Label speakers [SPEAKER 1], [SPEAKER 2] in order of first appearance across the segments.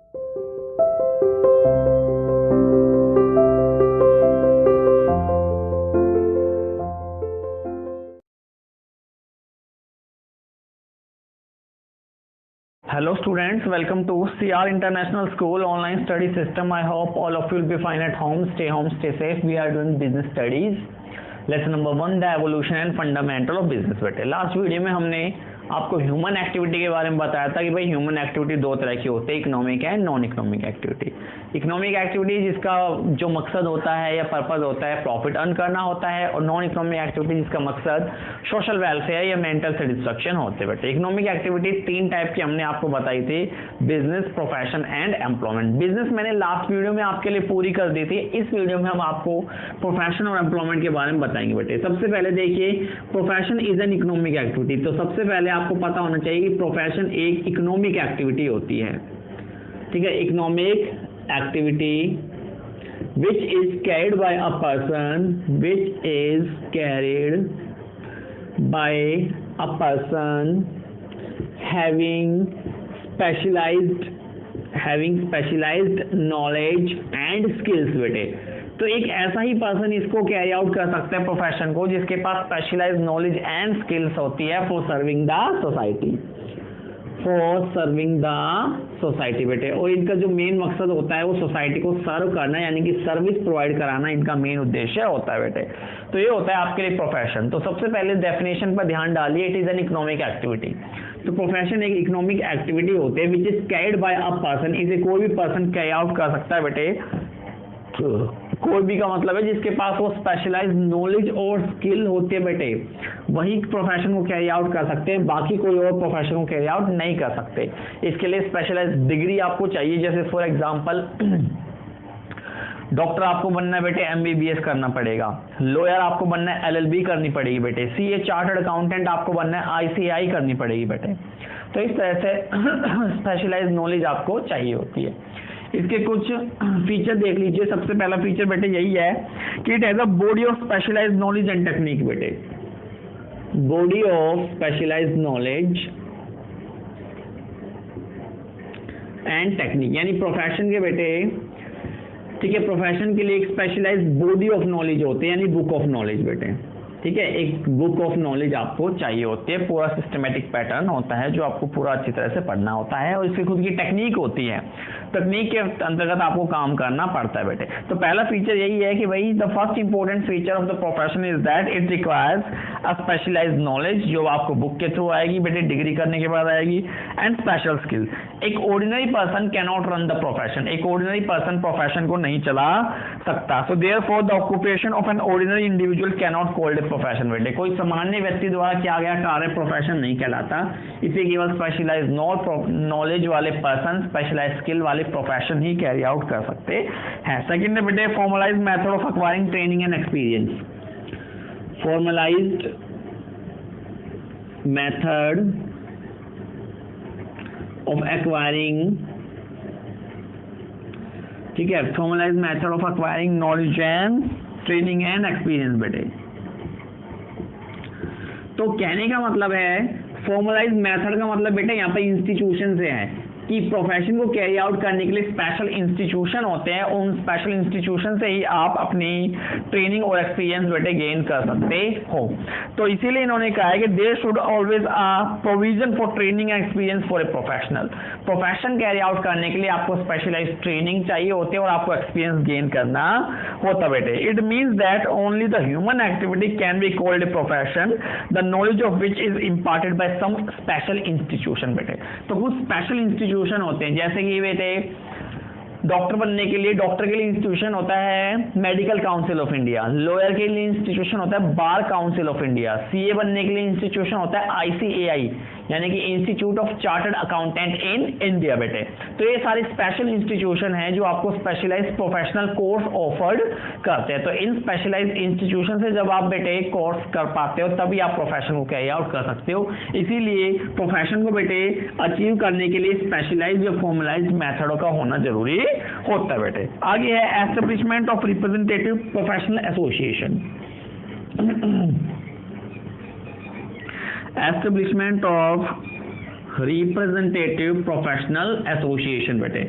[SPEAKER 1] Hello students, welcome to CR International School online study system. I hope all of you will be fine at home, stay safe. We are doing business studies. Lesson number 1, the evolution and fundamental of business. बेटे last video में हमने आपको human activity के बारे में बताया था कि भाई ह्यूमन एक्टिविटी दो तरह की होती है, economic and non economic activity. Economic activity जिसका जो मकसद होता है या पर्पज होता है प्रॉफिट अर्न करना होता है, और नॉन इकोनॉमिक एक्टिविटी जिसका मकसद सोशल वेलफेयर या मेंटल सेटिस्फेक्शन होते हैं। बेटे इकोनॉमिक एक्टिविटी 3 टाइप की हमने आपको बताई थी, business, profession and employment. Business मैंने लास्ट वीडियो में आपके लिए पूरी कर दी थी, इस वीडियो में हम आपको प्रोफेशन और एम्प्लॉयमेंट के बारे में बताएंगे। बेटे सबसे पहले देखिए, profession is an economic activity. तो सबसे पहले आपको पता होना चाहिए कि प्रोफेशन एक इकोनॉमिक एक्टिविटी होती है, ठीक है। Economic activity which is carried by a person, which is carried by a person having specialized knowledge and skills। बेटे तो एक ऐसा ही पर्सन इसको कैरी आउट कर सकता है प्रोफेशन को जिसके पास स्पेशलाइज्ड नॉलेज एंड स्किल्स होती है फॉर सर्विंग द सोसाइटी। बेटे और इनका जो मेन मकसद होता है वो सोसाइटी को सर्व करना, यानी कि सर्विस प्रोवाइड कराना इनका मेन उद्देश्य होता है। बेटे तो ये होता है आपके लिए प्रोफेशन। तो सबसे पहले डेफिनेशन पर ध्यान डालिए, it is an economic activity. तो प्रोफेशन एक इकोनॉमिक एक्टिविटी होती है which is carried by a person. इसे कोई भी पर्सन कैरी आउट कर सकता है। बेटे कोई भी का मतलब है जिसके पास वो स्पेशलाइज्ड नॉलेज और स्किल होती है, बेटे वही प्रोफेशन को कैरी आउट कर सकते हैं, बाकी कोई और प्रोफेशन को कैरी आउट नहीं कर सकते। इसके लिए स्पेशलाइज्ड डिग्री आपको चाहिए, जैसे फॉर एग्जांपल डॉक्टर आपको बनना है बेटे MBBS करना पड़ेगा, लॉयर आपको बनना है LLB करनी पड़ेगी बेटे, CA चार्टर्ड अकाउंटेंट आपको बनना है ICAI करनी पड़ेगी बेटे। तो इस तरह से स्पेशलाइज्ड नॉलेज आपको चाहिए होती है। इसके कुछ फीचर देख लीजिए। सबसे पहला फीचर बेटे यही है कि it has a body of specialised knowledge and technique. बेटे body of specialised knowledge and technique, यानी प्रोफेशन के बेटे, ठीक है, प्रोफेशन के लिए एक स्पेशलाइज्ड बॉडी ऑफ नॉलेज होती है, यानी बुक ऑफ नॉलेज बेटे, ठीक है। एक बुक ऑफ नॉलेज आपको चाहिए होती है, पूरा सिस्टमेटिक पैटर्न होता है जो आपको पूरा अच्छी तरह से पढ़ना होता है, और इसकी खुद की टेक्निक होती है। तकनीक के अंतर्गत आपको काम करना पड़ता है बेटे। तो पहला फीचर यही है कि भाई the first important feature of the profession is that it requires a specialised knowledge, जो आपको बुक के थ्रू आएगी बेटे, डिग्री करने के बाद आएगी, एंड स्पेशल स्किल। एक ordinary person can not run the profession. एक ऑर्डिनरी पर्सन प्रोफेशन को नहीं चला सकता। So therefore the occupation of an ordinary individual can not called a profession. बेटे कोई सामान्य व्यक्ति द्वारा किया गया कार्य प्रोफेशन नहीं कहलाता, इसे केवल स्पेशलाइज्ड नॉलेज वाले पर्सन, स्पेशलाइज्ड स्किल वाले प्रोफेशन ही कैरी आउट कर सकते हैं। सेकंड है बेटे formalised method of acquiring training and experience. Formalised method of acquiring, ठीक है, formalised method of acquiring knowledge and training and experience. बेटे तो कहने का मतलब है, फॉर्मलाइज्ड मेथड का मतलब बेटे यहाँ पे इंस्टीट्यूशन से है कि प्रोफेशन को कैरी आउट करने के लिए स्पेशल इंस्टीट्यूशन होते हैं, उन स्पेशल इंस्टीट्यूशन से ही आप अपनी ट्रेनिंग और एक्सपीरियंस बेटे गेन कर सकते हो। तो इसीलिए इन्होंने कहा है कि there should always a provision for training and experience for a professional. Profession carry out करने के लिए आपको स्पेशलाइज्ड ट्रेनिंग चाहिए होती है और आपको एक्सपीरियंस गेन करना होता बेटे। It means that only the human activity can be called a profession, the knowledge of which is imparted by some special institution. बेटे तो कुछ स्पेशल इंस्टीट्यूशन होते हैं, जैसे कि बेटे डॉक्टर बनने के लिए डॉक्टर के लिए इंस्टीट्यूशन होता है medical council of India, lawyer के लिए इंस्टीट्यूशन होता है बार काउंसिल ऑफ इंडिया, CA बनने के लिए इंस्टीट्यूशन होता है ICAI, यानी कि institute of chartered accountant in India. बेटे तो ये सारे स्पेशल इंस्टीट्यूशन हैं जो आपको स्पेशलाइज्ड प्रोफेशनल कोर्स ऑफर्ड करते हैं। तो इन स्पेशलाइज्ड इंस्टीट्यूशन से जब आप बेटे कोर्स कर पाते हो तभी आप प्रोफेशन को कैरी आउट कर सकते हो। इसीलिए प्रोफेशन को बेटे अचीव करने के लिए स्पेशलाइज्ड या फॉर्मलाइज्ड मेथडों का होना जरूरी होता है। बेटे आगे है establishment of representative professional association. Establishment of representative professional association. बेटे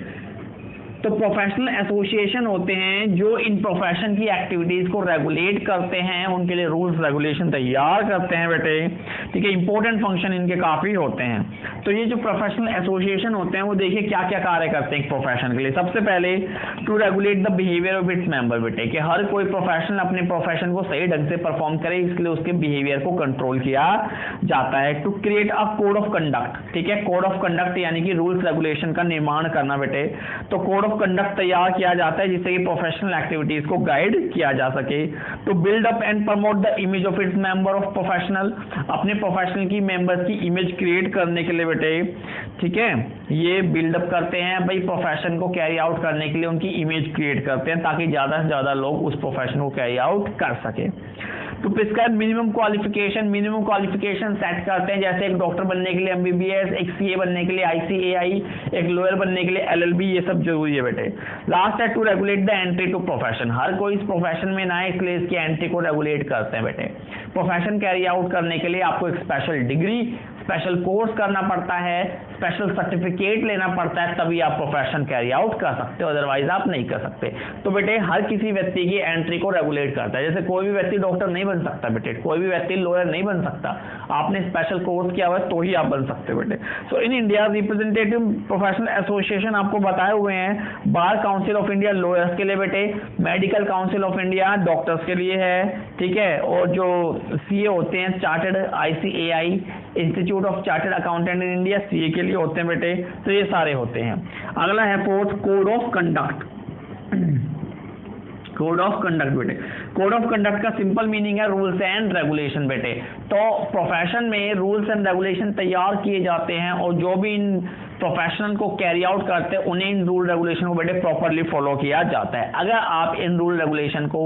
[SPEAKER 1] तो प्रोफेशनल एसोसिएशन होते हैं जो इन प्रोफेशन की एक्टिविटीज को रेगुलेट करते हैं, उनके लिए रूल्स रेगुलेशन तैयार करते हैं बेटे, ठीक है। इंपॉर्टेंट फंक्शन इनके काफी होते हैं। तो ये जो प्रोफेशनल एसोसिएशन होते हैं वो देखिए क्या क्या कार्य करते हैं एक प्रोफेशन के लिए। सबसे पहले to regulate the behaviour of its member बेटे, कि हर कोई प्रोफेशनल अपने प्रोफेशन को सही ढंग से परफॉर्म करे, इसके लिए उसके बिहेवियर को कंट्रोल किया जाता है। To create a code of conduct, ठीक है, कोड ऑफ कंडक्ट यानी कि रूल्स रेगुलेशन का निर्माण करना बेटे। तो कोड ऑफ कंडक्ट तैयार किया जाता है जिससे कि प्रोफेशनल एक्टिविटीज को गाइड किया जा सके। To build up and promote the image of its member of professional, अपने प्रोफेशनल की मेंबर्स की इमेज क्रिएट करने के लिए बेटे, ठीक है, ये बिल्डअप करते हैं भाई, प्रोफेशन को कैरी आउट करने के लिए उनकी इमेज क्रिएट करते हैं ताकि ज्यादा से ज्यादा लोग उस प्रोफेशन को कैरी आउट कर सके। तो प्रिस्क्राइब मिनिमम क्वालिफिकेशन सेट करते हैं, जैसे एक डॉक्टर बनने के लिए एमबीबीएस, एक सीए बनने के लिए आईसीएआई, एक लॉयर बनने के लिए एलएलबी, ये सब जरूरी है बेटे। लास्ट है to regulate the entry to profession, हर कोई इस प्रोफेशन में ना है इसलिए इसकी एंट्री को रेगुलेट करते हैं बेटे। प्रोफेशन कैरी आउट करने के लिए आपको एक स्पेशल डिग्री, स्पेशल कोर्स करना पड़ता है, स्पेशल सर्टिफिकेट लेना पड़ता है, तभी आप प्रोफेशन कैरी आउट कर सकते हो, अदरवाइज आप नहीं कर सकते। तो बेटे हर किसी व्यक्ति की एंट्री को रेगुलेट करता है। जैसे कोई भी व्यक्ति डॉक्टर नहीं बन सकता बेटे, कोई भी व्यक्ति लॉयर नहीं बन सकता, आपने स्पेशल कोर्स किया हुआ है तो ही आप बन सकते हो बेटे। So in India representative professional association आपको बताए हुए हैं, bar council of India lawyers के लिए बेटे, medical council of India doctors के लिए है, ठीक है, और जो सीए होते हैं chartered ICAI, institute of chartered accountant in India, CA के लिए होते हैं बेटे। तो ये सारे होते हैं। अगला है fourth, code of conduct. Code of conduct बेटे, कोड ऑफ कंडक्ट का सिंपल मीनिंग है रूल्स एंड रेगुलेशन बेटे। तो प्रोफेशन में रूल्स एंड रेगुलेशन तैयार किए जाते हैं और जो भी इन प्रोफेशनल को कैरी आउट करते हैं उन्हें इन रूल रेगुलेशन को बेटे प्रॉपरली फॉलो किया जाता है। अगर आप इन रूल रेगुलेशन को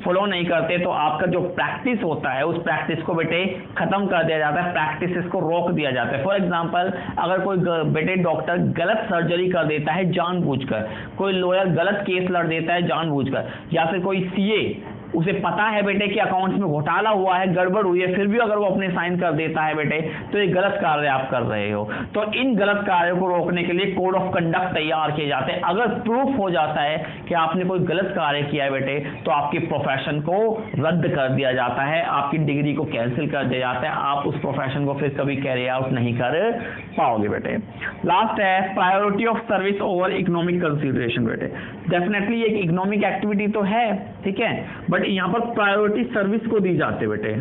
[SPEAKER 1] फॉलो नहीं करते तो आपका जो प्रैक्टिस होता है उस प्रैक्टिस को बेटे खत्म कर दिया जाता है, प्रैक्टिस को रोक दिया जाता है। फॉर एग्जांपल अगर कोई बेटे डॉक्टर गलत सर्जरी कर देता है जानबूझकर, कोई लॉयर गलत केस लड़ देता है जानबूझकर, या फिर कोई सीए उसे पता है बेटे कि अकाउंट्स में घोटाला हुआ है, गड़बड़ हुई है, फिर भी अगर वो अपने साइन कर देता है बेटे तो ये गलत कार्य आप कर रहे हो। तो इन गलत कार्यों को रोकने के लिए कोड ऑफ कंडक्ट तैयार किए जाते हैं। अगर प्रूफ हो जाता है कि आपने कोई गलत कार्य किया है बेटे तो आपके प्रोफेशन को रद्द कर दिया जाता है, आपकी डिग्री को कैंसिल कर दिया जाता है, आप उस प्रोफेशन को फिर कभी कैरी आउट नहीं कर पाओगे बेटे। लास्ट है priority of service over economic consideration बेटे। डेफिनेटली एक इकोनॉमिक एक्टिविटी तो है, ठीक है, बट यहां पर प्रायोरिटी सर्विस को दी जाती है बेटे।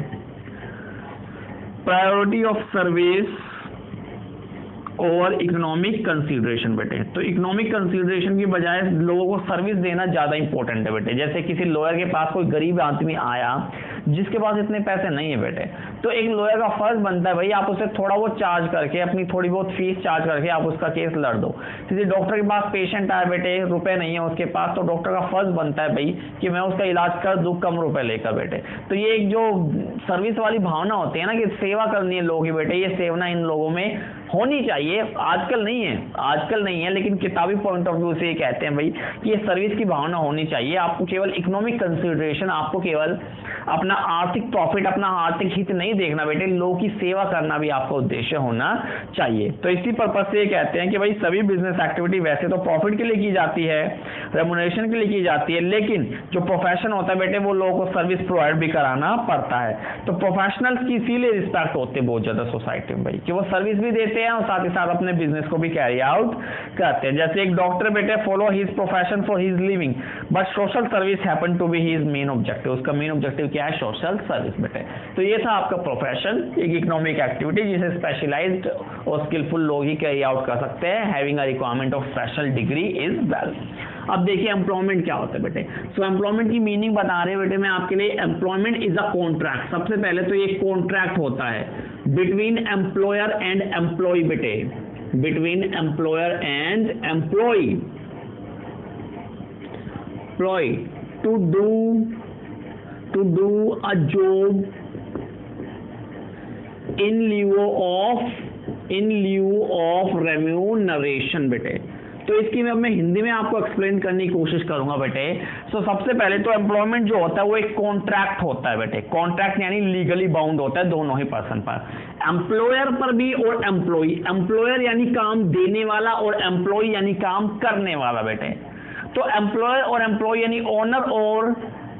[SPEAKER 1] प्रायोरिटी ऑफ सर्विस और इकोनॉमिक कंसीडरेशन बेटे। तो इकोनॉमिक कंसीडरेशन की बजाय लोगों को सर्विस देना ज्यादा इंपॉर्टेंट है बेटे। जैसे किसी लॉयर के पास कोई गरीब आदमी आया जिसके पास इतने पैसे नहीं है बेटे, तो एक लॉयर का फर्ज बनता है भाई आप उसे थोड़ा बहुत चार्ज करके, अपनी थोड़ी बहुत फीस चार्ज करके आप उसका केस लड़ दो। किसी डॉक्टर के पास पेशेंट आया बेटे, रुपए नहीं है उसके पास, तो डॉक्टर का फर्ज बनता है भाई कि मैं उसका इलाज कर दूं कम रुपए लेकर बेटे। तो ये एक जो सर्विस वाली भावना होती है ना कि सेवा करनी है लोगों की बेटे, ये सेवा इन लोगों में होनी चाहिए। आजकल नहीं है, लेकिन किताबी पॉइंट ऑफ व्यू से ये कहते हैं भाई कि ये सर्विस की भावना होनी चाहिए। आपको केवल इकोनॉमिक कंसिडरेशन, आपको केवल अपना आर्थिक प्रॉफिट, अपना आर्थिक हित नहीं देखना बेटे, लोगों की सेवा करना भी आपका उद्देश्य होना चाहिए। तो इसी पर्पज से ये कहते हैं कि भाई सभी बिजनेस एक्टिविटी वैसे तो प्रॉफिट के लिए की जाती है, रेमुनरेशन के लिए की जाती है, लेकिन जो प्रोफेशन होता है बेटे वो लोगों को सर्विस प्रोवाइड भी कराना पड़ता है। तो प्रोफेशनल्स की इसीलिए रिस्पेक्ट होते हैं बहुत ज्यादा सोसाइटी में भाई, कि वो सर्विस भी देते हैं और साथ ही साथ अपने बिजनेस को भी कैरी आउट करते हैं। जैसे एक डॉक्टर बेटे follow his profession for his living but social service happen to be his main objective. उसका मेन ऑब्जेक्टिव क्या है? सोशल सर्विस बेटे। तो ये था आपका प्रोफेशन, एक इकोनॉमिक एक्टिविटी जिसे स्पेशलाइज्ड और स्किलफुल लोग ही कैरी आउट कर सकते हैं। Having a requirement of special degree is well. अब देखिए एम्प्लॉयमेंट क्या होता है बेटे। सो एम्प्लॉयमेंट की मीनिंग बता रहे बेटे मैं आपके लिए। Employment is a contract. सबसे पहले तो ये कॉन्ट्रैक्ट होता है बिटवीन एम्प्लॉयर एंड एम्प्लॉय बेटे, between employer and employee to do a job in lieu of remuneration बेटे। तो इसकी मैं हिंदी में आपको एक्सप्लेन करने की कोशिश करूंगा बेटे। सो सबसे पहले तो एम्प्लॉयमेंट जो होता है वो एक कॉन्ट्रैक्ट होता है बेटे। कॉन्ट्रैक्ट यानी लीगली बाउंड होता है दोनों ही पर्सन पर, एम्प्लॉयर पर भी और एम्प्लॉय। एम्प्लॉयर यानी काम देने वाला और एम्प्लॉय यानी काम करने वाला बेटे। तो एम्प्लॉयर और एम्प्लॉय यानी ओनर और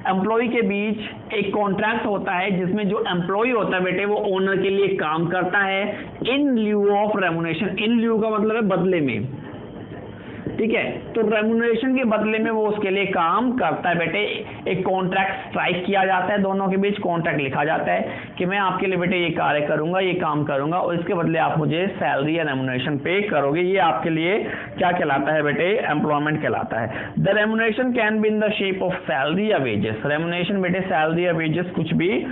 [SPEAKER 1] एम्प्लॉय के बीच एक कॉन्ट्रैक्ट होता है जिसमें जो एम्प्लॉय होता है बेटे वो ओनर के लिए काम करता है इन ल्यू ऑफ रेमुनेशन। इन ल्यू का मतलब है बदले में, ठीक है। तो रेमुनेशन के बदले में वो उसके लिए काम करता है बेटे। एक कॉन्ट्रैक्ट स्ट्राइक किया जाता है, दोनों के बीच कॉन्ट्रैक्ट लिखा जाता है कि मैं आपके लिए बेटे ये कार्य करूंगा, ये काम करूंगा और इसके बदले आप मुझे सैलरी या रेमुनेशन पे करोगे। ये आपके लिए क्या कहलाता है बेटे? एम्प्लॉयमेंट कहलाता है। The remuneration can be in the shape of salary या वेजेस। रेमुनेशन बेटे सैलरी या वेजेस कुछ भी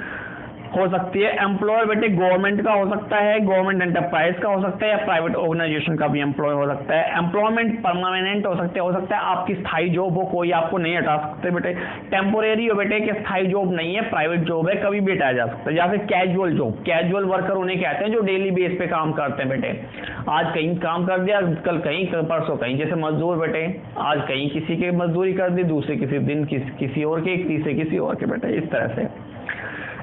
[SPEAKER 1] हो सकती है। एम्प्लॉयर बेटे गवर्नमेंट का हो सकता है, गवर्नमेंट एंटरप्राइज का हो सकता है या प्राइवेट ऑर्गेनाइजेशन का भी एम्प्लॉय हो सकता है। एम्प्लॉयमेंट परमानेंट हो सकता है आपकी स्थायी जॉब हो, कोई आपको नहीं हटा सकते बेटे। टेम्पोरेरी हो बेटे कि स्थायी जॉब नहीं है, प्राइवेट जॉब है, कभी भी हटाया जा सकता है। या फिर कैजुअल जॉब, कैजुअल वर्कर उन्हें कहते हैं जो डेली बेस पे काम करते हैं बेटे। आज कहीं काम कर दिया, कल कहीं, परसों कहीं, जैसे मजदूर बेटे, आज कहीं किसी के मजदूरी कर दी, दूसरे किसी दिन किसी और के, तीसरे किसी और के बेटे, इस तरह से।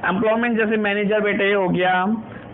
[SPEAKER 1] एम्प्लॉयमेंट जैसे मैनेजर बेटे हो गया,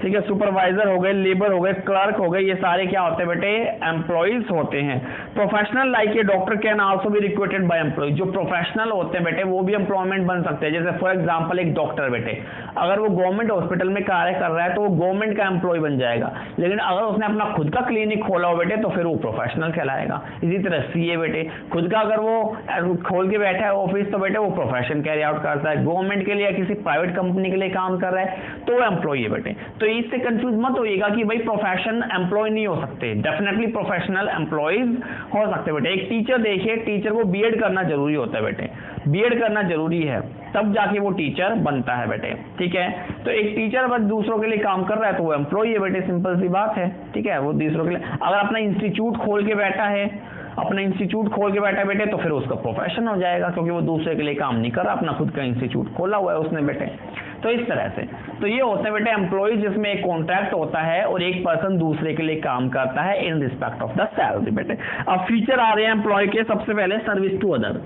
[SPEAKER 1] ठीक है, सुपरवाइजर हो गए, लेबर हो गए, क्लर्क हो गए, ये सारे क्या होते हैं बेटे? एम्प्लॉइज होते हैं। Professional like a doctor can also be recruited by employee. जो प्रोफेशनल होते हैं बेटे वो भी एम्प्लॉयमेंट बन सकते हैं। जैसे फॉर एग्जांपल एक डॉक्टर बेटे, अगर वो गवर्नमेंट हॉस्पिटल में कार्य कर रहा है तो वो गवर्नमेंट का एम्प्लॉय बन जाएगा, लेकिन अगर उसने अपना खुद का क्लिनिक खोला हो बेटे तो फिर वो प्रोफेशनल कहलाएगा। इसी तरह सीए बेटे, खुद का अगर वो खोल के बैठा है ऑफिस तो बेटे वो प्रोफेशन कैरी आउट करता है। गवर्नमेंट के लिए या किसी प्राइवेट कंपनी के लिए काम कर रहा है तो वो एम्प्लॉय है बेटे। तो इससे कंफ्यूज मत होइएगा कि भाई प्रोफेशन एम्प्लॉय नहीं हो सकते, डेफिनेटली प्रोफेशनल एम्प्लॉयज हो सकते बेटे। एक टीचर देखिए, टीचर को बीएड करना जरूरी होता है बेटे, बीएड करना जरूरी है तब जाके वो टीचर बनता है बेटे, ठीक है। तो एक टीचर बस दूसरों के लिए काम कर रहा है तो वो एम्प्लॉय है बेटे, सिंपल सी बात है, ठीक है। वो दूसरों के लिए अगर अपना इंस्टीट्यूट खोल के बैठा है, अपना इंस्टीट्यूट खोल के बैठा बेटे तो फिर उसका प्रोफेशन हो जाएगा, क्योंकि वो दूसरे के लिए काम नहीं कर रहा, अपना खुद का इंस्टीट्यूट खोला हुआ है उसने बेटे। तो इस तरह से तो ये होते हैं बेटे एम्प्लॉय, जिसमें एक कॉन्ट्रैक्ट होता है और एक पर्सन दूसरे के लिए काम करता है in respect of the salary बेटे। अब फीचर आ रहे हैं एम्प्लॉय के। सबसे पहले सर्विस टू अदर।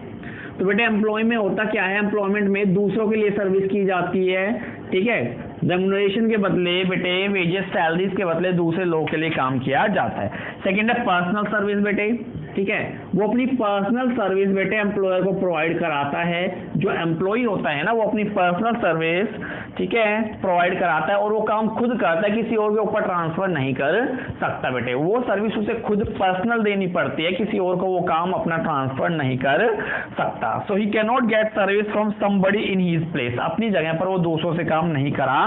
[SPEAKER 1] तो बेटे एम्प्लॉय में होता क्या है? एम्प्लॉयमेंट में दूसरों के लिए सर्विस की जाती है, ठीक है। रेमुनरेशन के बदले बेटे, वेजेस सैलरीज के बदले दूसरे लोगों के लिए काम किया जाता है। सेकेंड है पर्सनल सर्विस बेटे, ठीक है। वो अपनी पर्सनल सर्विस बेटे एम्प्लॉयर को प्रोवाइड कराता है। जो एम्प्लॉय होता है ना वो अपनी पर्सनल सर्विस, ठीक है, प्रोवाइड कराता है और वो काम खुद करता है, किसी और के ऊपर ट्रांसफर नहीं कर सकता बेटे। वो सर्विस उसे खुद पर्सनल देनी पड़ती है, किसी और को वो काम अपना ट्रांसफर नहीं कर सकता। So he can not get service from somebody in his place. अपनी जगह पर वो दूसरों से काम नहीं करा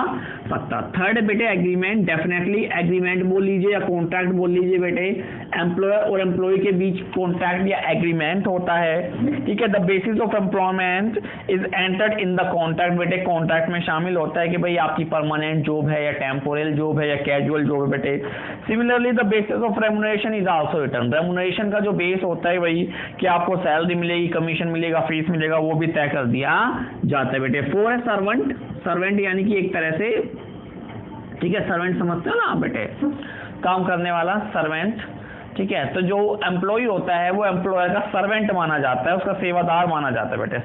[SPEAKER 1] सकता। थर्ड बेटे एग्रीमेंट। डेफिनेटली एग्रीमेंट बोल लीजिए या कॉन्ट्रैक्ट बोल लीजिए बेटे, एम्प्लॉयर और एम्प्लॉय के बीच कॉन्ट्रैक्ट या एग्रीमेंट होता है, ठीक है। The basis of employment is entered in the contract बेटे। कॉन्ट्रैक्ट में शामिल होता है कि भाई आपकी परमानेंट जॉब है या टेम्पोरल जॉब है या कैजुअल जॉब है बेटे। Similarly the basis of remuneration is also written. Remuneration का जो बेस होता है वही कि आपको सैलरी मिलेगी, कमीशन मिलेगा, फीस मिलेगा, वो भी तय कर दिया जाता है बेटे। फोर है सर्वेंट। सर्वेंट यानी कि एक तरह से, ठीक है, सर्वेंट समझते हो ना आप बेटे, काम करने वाला सर्वेंट, ठीक है। तो जो एम्प्लॉय होता है वो एम्प्लॉयर का सर्वेंट माना जाता है, उसका सेवादार माना जाता है बेटे।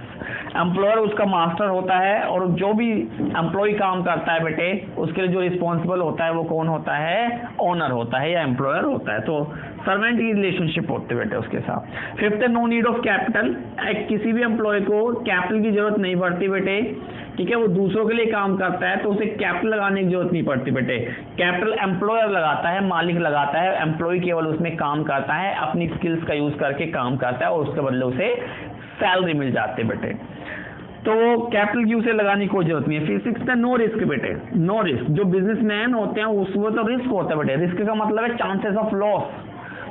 [SPEAKER 1] एम्प्लॉयर उसका मास्टर होता है और जो भी एम्प्लॉय काम करता है बेटे उसके लिए जो रिस्पॉन्सिबल होता है वो कौन होता है? ओनर होता है या एम्प्लॉयर होता है। तो सर्वेंट की रिलेशनशिप होती है बेटे उसके साथ। फिफ्थ है नो नीड ऑफ कैपिटल। किसी भी एम्प्लॉय को कैपिटल की जरूरत नहीं पड़ती बेटे, ठीक है। वो दूसरों के लिए काम करता है तो उसे कैपिटल लगाने की जरूरत नहीं पड़ती बेटे। कैपिटल एम्प्लॉयर लगाता है, मालिक लगाता है, एम्प्लॉय केवल उसमें काम करता है, अपनी स्किल्स का यूज करके काम करता है और उसके बदले उसे सैलरी मिल जाती है बेटे। तो कैपिटल की उसे लगाने की कोई जरूरत नहीं है। फिर सिक्स्थ है नो रिस्क बेटे। No risk. जो बिजनेसमैन होते हैं उसमें तो रिस्क होता है बेटे। रिस्क का मतलब है चांसेस ऑफ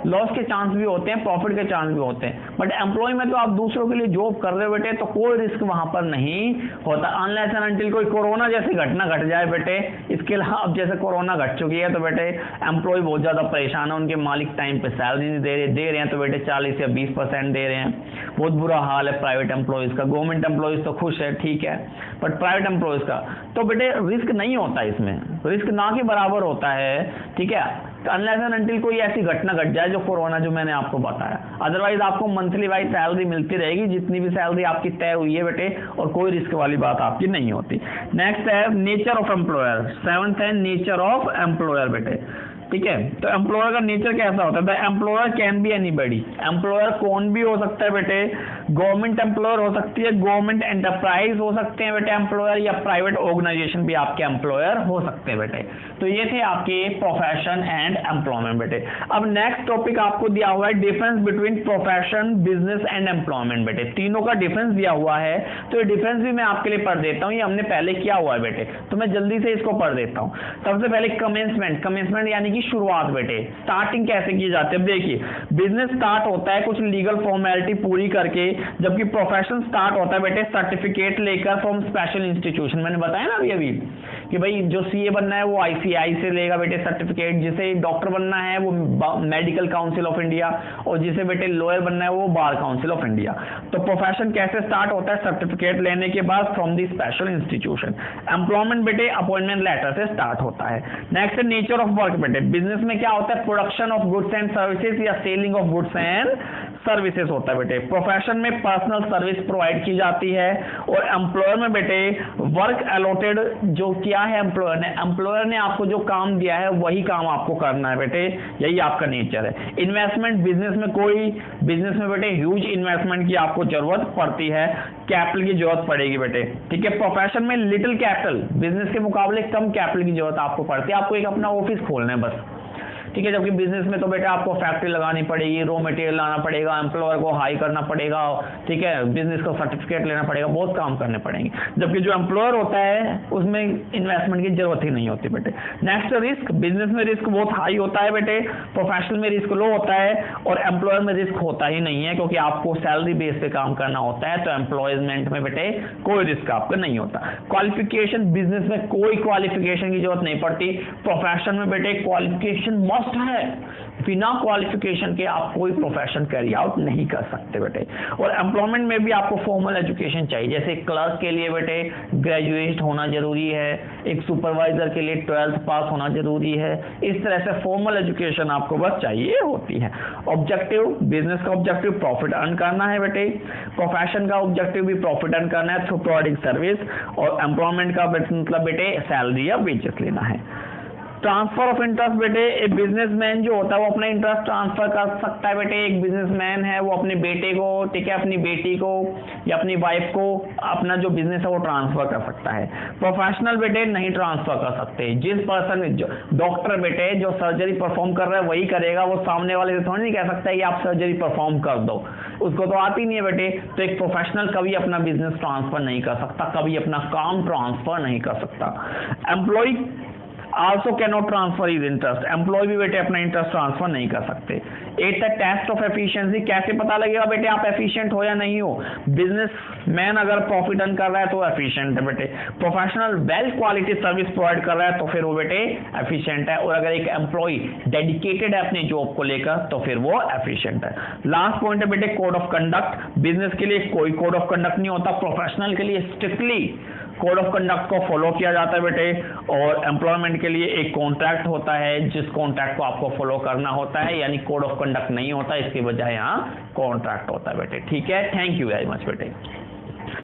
[SPEAKER 1] लॉस के चांस भी होते हैं, प्रॉफिट के चांस भी होते हैं। बट एम्प्लॉय में तो आप दूसरों के लिए जॉब कर रहे हो बेटे तो कोई रिस्क वहां पर नहीं होता, अनलेस एंड अनटिल कोई कोरोना जैसी घटना घट जाए बेटे। इसके अलावा अब जैसे कोरोना घट चुकी है तो बेटे एम्प्लॉय बहुत ज्यादा परेशान है, उनके मालिक टाइम पे सैलरी नहीं दे रहे हैं तो बेटे 40 या 20% दे रहे हैं। बहुत बुरा हाल है प्राइवेट एम्प्लॉयज का। गवर्नमेंट एम्प्लॉयज तो खुश है, ठीक है, बट प्राइवेट एम्प्लॉयज का तो बेटे रिस्क नहीं होता, इसमें रिस्क ना के बराबर होता है, ठीक है। अनलेस एंड अनटिल कोई ऐसी घटना घट जाए जो कोरोना, जो मैंने आपको बताया, अदरवाइज आपको मंथली वाइज सैलरी मिलती रहेगी, जितनी भी सैलरी आपकी तय हुई है बेटे, और कोई रिस्क वाली बात आपकी नहीं होती। नेक्स्ट है नेचर ऑफ एम्प्लॉयर। सेवंथ है नेचर ऑफ एम्प्लॉयर बेटे। ठीक है। तो एम्प्लॉयर का नेचर कैसा होता है? The employer can be anybody, employer कौन भी हो सकता है बेटे, गवर्नमेंट एम्प्लॉयर हो सकती है, गवर्नमेंट एंटरप्राइज हो सकते हैं बेटे एम्प्लॉयर, या प्राइवेट ऑर्गेनाइजेशन भी आपके एम्प्लॉयर हो सकते हैं बेटे। तो ये थे आपके प्रोफेशन एंड एम्प्लॉयमेंट बेटे। अब नेक्स्ट टॉपिक आपको दिया हुआ है difference between profession, business and employment बेटे। तीनों का डिफरेंस दिया हुआ है, तो ये डिफरेंस भी मैं आपके लिए पढ़ देता हूँ, ये हमने पहले किया हुआ है बेटे, तो मैं जल्दी से इसको पढ़ देता हूँ। सबसे पहले कमेंसमेंट, कमेंसमेंट यानी कि शुरुआत बेटे, स्टार्टिंग कैसे की जाती है। देखिए बिजनेस स्टार्ट होता है कुछ लीगल फॉर्मेलिटी पूरी करके, जबकि प्रोफेशन स्टार्ट होता है बेटे सर्टिफिकेट लेकर फ्रॉम स्पेशल इंस्टीट्यूशन। मैंने बताया ना अभी कि भाई जो सीए बनना है वो आईसीआई से लेगा बेटे सर्टिफिकेट, जिसे डॉक्टर बनना है वो मेडिकल काउंसिल ऑफ इंडिया, और जिसे बेटे लॉयर बनना है वो बार काउंसिल ऑफ इंडिया। तो प्रोफेशन कैसे स्टार्ट होता है? सर्टिफिकेट लेने के बाद from the special institution. Employment बेटे अपॉइंटमेंट लेटर से स्टार्ट होता है। नेक्स्ट है नेचर ऑफ वर्क बेटे। बिजनेस में क्या होता है? Production of goods and services या selling of goods and services होता है बेटे। प्रोफेशन में पर्सनल सर्विस प्रोवाइड की जाती है, और एम्प्लॉयर में बेटे वर्क अलॉटेड जो किया है एम्प्लॉयर ने आपको जो काम दिया है वही काम आपको करना है बेटे, यही आपका नेचर है। इन्वेस्टमेंट, बिजनेस में बेटे ह्यूज इन्वेस्टमेंट की आपको जरूरत पड़ती है, कैपिटल की जरूरत पड़ेगी बेटे, ठीक है। प्रोफेशन में लिटिल कैपिटल, बिजनेस के मुकाबले कम कैपिटल की जरूरत आपको पड़ती है, आपको एक अपना ऑफिस खोलना है बस, ठीक है। जबकि बिजनेस में तो बेटा आपको फैक्ट्री लगानी पड़ेगी, रॉ मटेरियल लाना पड़ेगा, एम्प्लॉयर को हाई करना पड़ेगा, ठीक है, बिजनेस का सर्टिफिकेट लेना पड़ेगा, बहुत काम करने पड़ेंगे। जबकि जो एम्प्लॉयर होता है उसमें इन्वेस्टमेंट की जरूरत ही नहीं होती बेटे। नेक्स्ट रिस्क, बिजनेस में रिस्क बहुत हाई होता है बेटे, प्रोफेशनल में रिस्क लो होता है, और एम्प्लॉयर में रिस्क होता ही नहीं है, क्योंकि आपको सैलरी बेस पे काम करना होता है। तो एम्प्लॉयमेंट में बेटे कोई रिस्क आपका नहीं होता। क्वालिफिकेशन, बिजनेस में कोई क्वालिफिकेशन की जरूरत नहीं पड़ती, प्रोफेशन में बेटे क्वालिफिकेशन है, बिना क्वालिफिकेशन के आप कोई प्रोफेशन कैरी आउट नहीं कर सकते बेटे। और एम्प्लॉयमेंट में भी आपको फॉर्मल एजुकेशन चाहिए, जैसे क्लर्क के लिए बेटे ग्रेजुएट होना जरूरी है, एक सुपरवाइजर के लिए 12th पास होना जरूरी है। इस तरह से फॉर्मल एजुकेशन आपको बस चाहिए होती है। ऑब्जेक्टिव, बिजनेस का ऑब्जेक्टिव प्रॉफिट अर्न करना है बेटे, प्रोफेशन का ऑब्जेक्टिव भी प्रॉफिट अर्न करना है थ्रू प्रोवाइडिंग सर्विस, और एम्प्लॉयमेंट का मतलब बेटे सैलरी या वेजेस लेना है। ट्रांसफर ऑफ इंटरेस्ट बेटे, एक बिजनेसमैन जो होता है वो अपना इंटरेस्ट ट्रांसफर कर सकता है बेटे। एक बिजनेसमैन है वो अपने बेटे को, ठीक है, अपनी बेटी को या अपनी वाइफ को अपना जो बिजनेस है वो ट्रांसफर कर सकता है। प्रोफेशनल बेटे नहीं ट्रांसफर कर सकते। जिस पर्सन, डॉक्टर बेटे जो सर्जरी परफॉर्म कर रहा है वही करेगा, वो सामने वाले से थोड़ी नहीं कह सकता है कि आप सर्जरी परफॉर्म कर दो, उसको तो आती नहीं है बेटे। तो एक प्रोफेशनल कभी अपना बिजनेस ट्रांसफर नहीं कर सकता, कभी अपना काम ट्रांसफर नहीं कर सकता। Employee also can not transfer is interest, employee भी बेटे अपना इंटरेस्ट ट्रांसफर नहीं कर सकते। At the test of efficiency, कैसे पता लगेगा बेटे आप एफिशिएंट हो या नहीं हो? बिजनेसमैन अगर प्रॉफिट अर्न कर रहा है तो एफिशिएंट है बेटे, professional well quality service provide कर रहा है तो फिर वो बेटे एफिशिएंट है, और अगर एक एम्प्लॉय डेडिकेटेड है अपनी जॉब को लेकर तो फिर वो एफिशिएंट है। लास्ट पॉइंट है बेटे कोड ऑफ कंडक्ट। बिजनेस के लिए कोई कोड ऑफ कंडक्ट नहीं होता, प्रोफेशनल के लिए स्ट्रिक्टली कोड ऑफ कंडक्ट को फॉलो किया जाता है बेटे, और एम्प्लॉयमेंट के लिए एक कॉन्ट्रैक्ट होता है जिस कॉन्ट्रैक्ट को आपको फॉलो करना होता है, यानी कोड ऑफ कंडक्ट नहीं होता, इसके बजाय यहाँ कॉन्ट्रैक्ट होता है बेटे, ठीक है। थैंक यू वेरी मच बेटे।